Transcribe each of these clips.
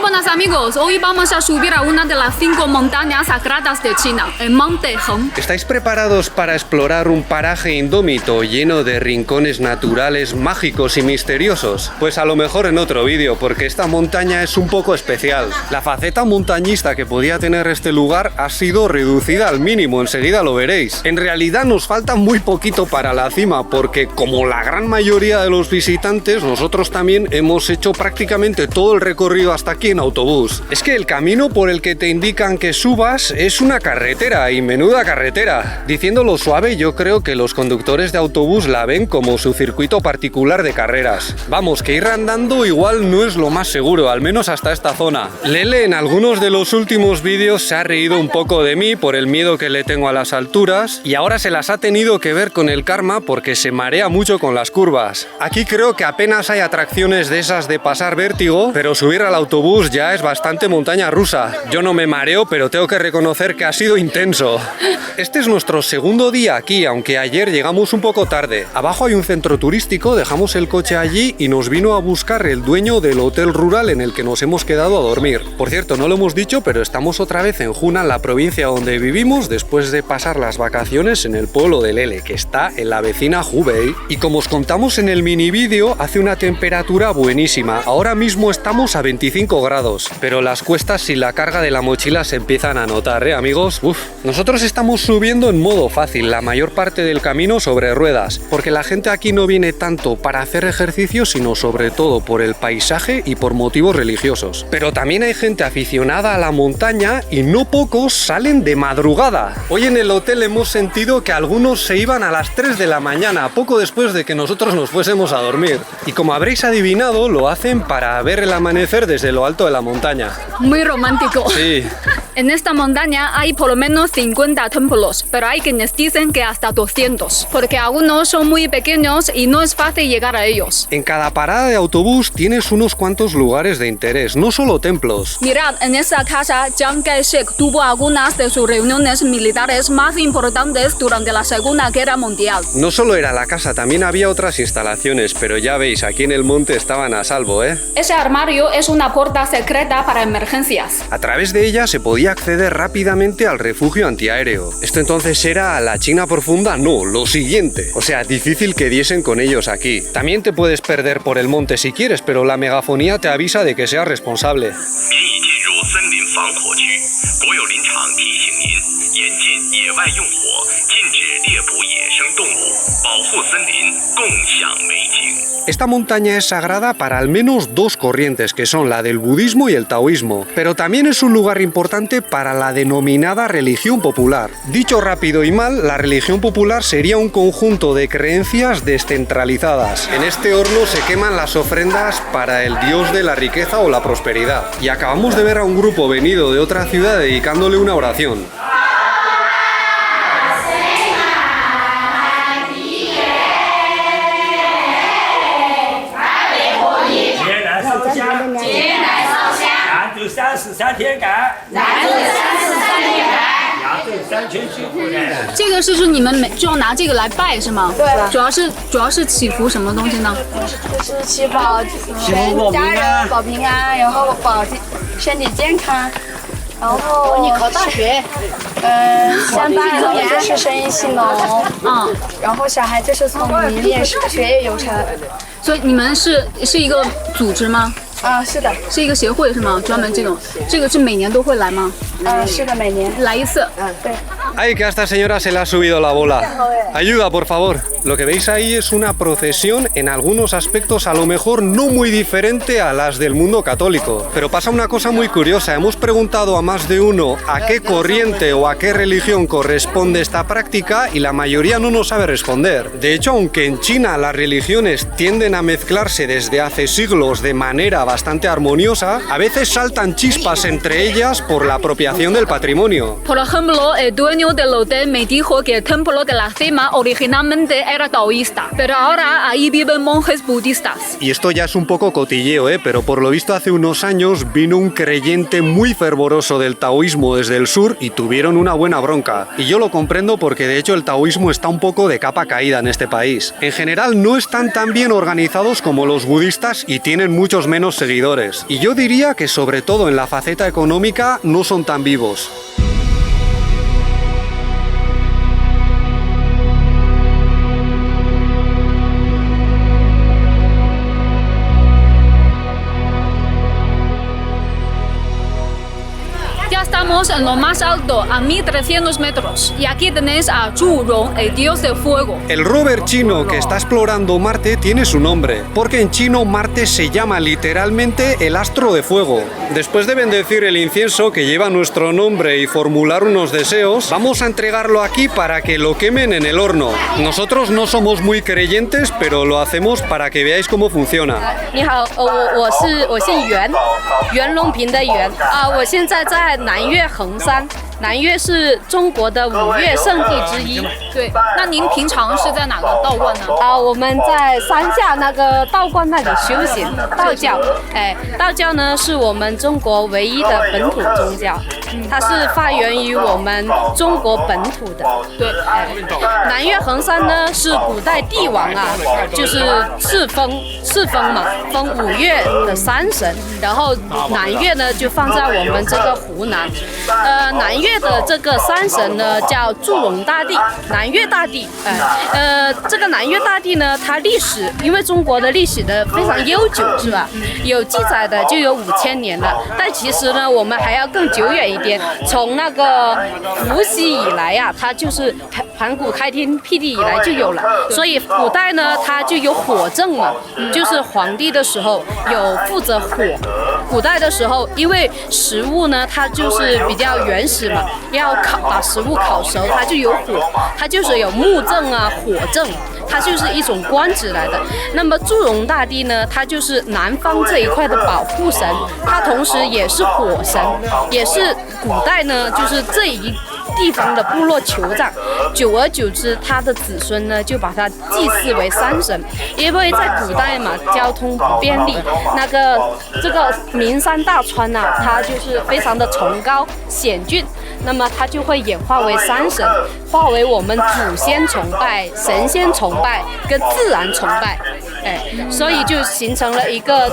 buenas amigos, hoy vamos a subir a una de las 5 montañas sagradas de China, el Monte Heng. ¿Estáis preparados para explorar un paraje indómito lleno de rincones naturales, mágicos y misteriosos? Pues a lo mejor en otro vídeo, porque esta montaña es un poco especial. La faceta montañista que podía tener este lugar ha sido reducida al mínimo, enseguida lo veréis. En realidad nos falta muy poquito para la cima, porque como la gran mayoría de los visitantes, nosotros también hemos hecho prácticamente todo el recorrido hasta aquí en autobús. Es que el camino por el que te indican que subas es una carretera, y menuda carretera. Diciéndolo suave, yo creo que los conductores de autobús la ven como su circuito particular de carreras. Vamos, que ir andando igual no es lo más seguro, al menos hasta esta zona. Lele en algunos de los últimos vídeos se ha reído un poco de mí por el miedo que le tengo a las alturas, y ahora se las ha tenido que ver con el karma porque se marea mucho con las curvas. Aquí creo que apenas hay atracciones de esas de pasar vértigo, pero subir al autobús ya es bastante montaña rusa. Yo no me mareo, pero tengo que reconocer que ha sido intenso. Este es nuestro segundo día aquí, aunque ayer llegamos un poco tarde. Abajo hay un centro turístico, dejamos el coche allí y nos vino a buscar el dueño del hotel rural en el que nos hemos quedado a dormir. Por cierto, no lo hemos dicho, pero estamos otra vez en Hunan, la provincia donde vivimos, después de pasar las vacaciones en el pueblo de Lele, que está en la vecina Hubei. Y como os contamos en el mini vídeo, hace una temperatura buenísima. Ahora mismo estamos a 25 grados, pero las cuestas y la carga de la mochila se empiezan a notar, amigos? Nosotros estamos subiendo en modo fácil, la mayor parte del camino sobre ruedas, porque la gente aquí no viene tanto para hacer ejercicio, sino sobre todo por el paisaje y por motivos religiosos. Pero también hay gente aficionada a la montaña y no pocos salen de madrugada. Hoy en el hotel hemos sentido que algunos se iban a las 3 de la mañana, poco después de que nosotros nos fuésemos a dormir. Y como habréis adivinado, lo hacen para ver el amanecer desde lo alto de la montaña. Muy romántico. Sí. En esta montaña hay por lo menos 50 templos, pero hay quienes dicen que hasta 200, porque algunos son muy pequeños y no es fácil llegar a ellos. En cada parada de autobús tienes unos cuantos lugares de interés, no solo templos. Mirad, en esta casa, Chiang Kai-shek tuvo algunas de sus reuniones militares más importantes durante la Segunda Guerra Mundial. No solo era la casa, también había otras instalaciones, pero ya veis, aquí en el monte estaban a salvo, Ese armario es una puerta secreta para emergencias. A través de ella se podía acceder rápidamente al refugio antiaéreo. ¿Esto entonces era la China profunda? No, lo siguiente. O sea, difícil que diesen con ellos aquí. También te puedes perder por el monte si quieres, pero la megafonía te avisa de que seas responsable. Esta montaña es sagrada para al menos dos corrientes, que son la del budismo y el taoísmo, pero también es un lugar importante para la denominada religión popular. Dicho rápido y mal, la religión popular sería un conjunto de creencias descentralizadas. En este horno se queman las ofrendas para el dios de la riqueza o la prosperidad. Y acabamos de ver a un grupo venido de otra ciudad dedicándole una oración.这个是你们就要拿这个来拜是吗？对，主要是祈福什么东西呢？是祈保全家人保平安，然后保身体健康，然后你考大学，像大人的话就是生意兴隆，然后小孩就是聪明，也是学业有成。所以你们是一个组织吗？是的，是一个协会是吗？专门这个是每年都会来吗？是的，每年来一次。对。¡Ay, que a esta señora se le ha subido la bola! ¡Ayuda, por favor! Lo que veis ahí es una procesión, en algunos aspectos a lo mejor no muy diferente a las del mundo católico. Pero pasa una cosa muy curiosa. Hemos preguntado a más de uno a qué corriente o a qué religión corresponde esta práctica y la mayoría no nos sabe responder. De hecho, aunque en China las religiones tienden a mezclarse desde hace siglos de manera bastante armoniosa, a veces saltan chispas entre ellas por la apropiación del patrimonio. Por ejemplo, el dueño del hotel me dijo que el templo de la cima originalmente era taoísta, pero ahora ahí viven monjes budistas. Y esto ya es un poco cotilleo, pero por lo visto hace unos años vino un creyente muy fervoroso del taoísmo desde el sur y tuvieron una buena bronca. Y yo lo comprendo porque de hecho el taoísmo está un poco de capa caída en este país. En general no están tan bien organizados como los budistas y tienen muchos menos seguidores. Y yo diría que sobre todo en la faceta económica no son tan vivos. Estamos en lo más alto, a 1300 metros, y aquí tenéis a Zhu Rong, el dios del fuego. El rover chino que está explorando Marte tiene su nombre, porque en chino Marte se llama literalmente el astro de fuego. Después de bendecir el incienso que lleva nuestro nombre y formular unos deseos, vamos a entregarlo aquí para que lo quemen en el horno. Nosotros no somos muy creyentes, pero lo hacemos para que veáis cómo funciona. 你好，我姓袁，袁隆平的袁啊，我现在在南岳衡山。南岳是中国的5岳圣地之一。对，那您平常是在哪个道观呢？我们在山下那个道观那里修行，道教。道教呢是我们中国唯一的本土宗教，它是发源于我们中国本土的。对，南岳衡山呢是古代帝王啊，就是赐封嘛，封5岳的山神，然后南岳呢就放在我们这个湖南。南岳的这个山神呢叫祝融大帝，南岳大帝。这个南岳大帝呢，它历史因为中国的历史的非常悠久，是吧？有记载的就有5000年了，但其实呢，我们还要更久远一点。从那个伏羲以来呀，它就是盘古开天辟地以来就有了，所以古代呢，它就有火政嘛，就是皇帝的时候有负责火。古代的时候，因为食物呢，它就是比较原始嘛，要把食物烤熟，它就有火，它就是有木政啊、火政，它就是一种官职来的。那么祝融大帝呢，他就是南方这一块的保护神，他同时也是火神，也是古代呢，就是这一地方的部落酋长，久而久之，他的子孙呢就把他祭祀为山神，因为在古代嘛，交通不便利，这个名山大川啊，它就是非常的崇高险峻，那么它就会演化为山神，化为我们祖先崇拜、神仙崇拜跟自然崇拜，所以就形成了一个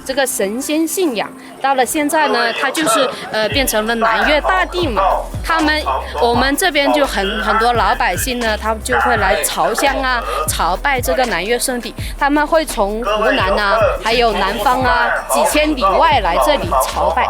这个神仙信仰。到了现在呢，它就是变成了南岳大帝嘛。我们这边就很多老百姓呢，他们就会来朝香啊，朝拜这个南岳圣地。他们会从湖南啊，还有南方啊，几千里外来这里朝拜。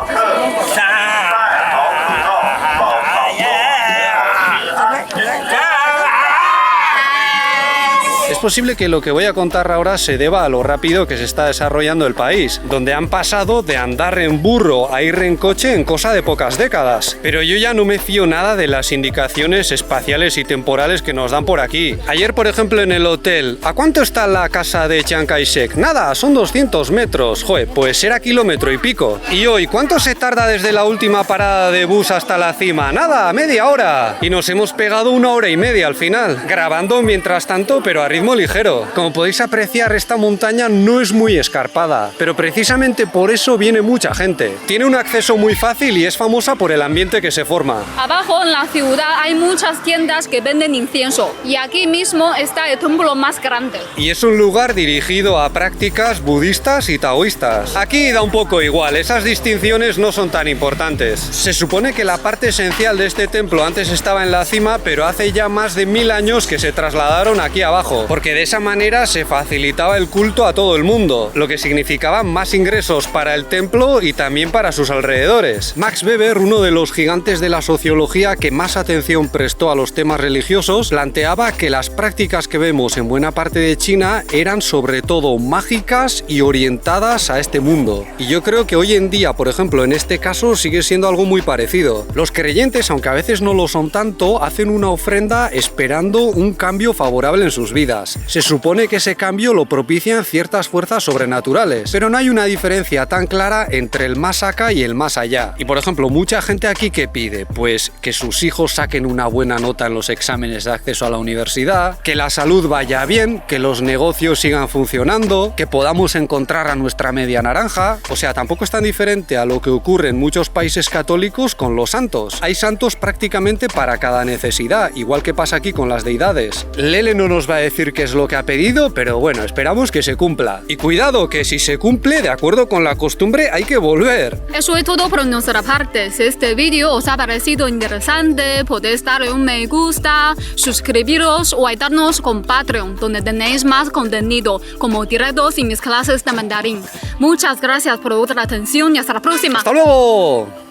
Es posible que lo que voy a contar ahora se deba a lo rápido que se está desarrollando el país, donde han pasado de andar en burro a ir en coche en cosa de pocas décadas. Pero yo ya no me fío nada de las indicaciones espaciales y temporales que nos dan por aquí. Ayer, por ejemplo, en el hotel, ¿a cuánto está la casa de Chiang Kai-shek? Nada, son 200 metros. Joder, pues era kilómetro y pico. Y hoy, ¿cuánto se tarda desde la última parada de bus hasta la cima? Nada, media hora. Y nos hemos pegado 1 hora y media al final, grabando mientras tanto, pero a ritmo ligero. Como podéis apreciar, esta montaña no es muy escarpada, pero precisamente por eso viene mucha gente. Tiene un acceso muy fácil y es famosa por el ambiente que se forma. Abajo en la ciudad hay muchas tiendas que venden incienso y aquí mismo está el templo más grande. Y es un lugar dirigido a prácticas budistas y taoístas. Aquí da un poco igual, esas distinciones no son tan importantes. Se supone que la parte esencial de este templo antes estaba en la cima, pero hace ya más de 1000 años que se trasladaron aquí abajo, porque de esa manera se facilitaba el culto a todo el mundo, lo que significaba más ingresos para el templo y también para sus alrededores. Max Weber, uno de los gigantes de la sociología que más atención prestó a los temas religiosos, planteaba que las prácticas que vemos en buena parte de China eran sobre todo mágicas y orientadas a este mundo. Y yo creo que hoy en día, por ejemplo, en este caso sigue siendo algo muy parecido. Los creyentes, aunque a veces no lo son tanto, hacen una ofrenda esperando un cambio favorable en sus vidas. Se supone que ese cambio lo propician ciertas fuerzas sobrenaturales, pero no hay una diferencia tan clara entre el más acá y el más allá. Y por ejemplo, mucha gente aquí ¿qué pide? Pues que sus hijos saquen una buena nota en los exámenes de acceso a la universidad, que la salud vaya bien, que los negocios sigan funcionando, que podamos encontrar a nuestra media naranja. O sea, tampoco es tan diferente a lo que ocurre en muchos países católicos con los santos. Hay santos prácticamente para cada necesidad, igual que pasa aquí con las deidades. Lele no nos va a decir que qué es lo que ha pedido, pero bueno, esperamos que se cumpla. Y cuidado, que si se cumple, de acuerdo con la costumbre, hay que volver. Eso es todo por nuestra parte. Si este vídeo os ha parecido interesante, podéis darle un me gusta, suscribiros o ayudarnos con Patreon, donde tenéis más contenido, como directos y mis clases de mandarín. Muchas gracias por vuestra atención y hasta la próxima. ¡Hasta luego!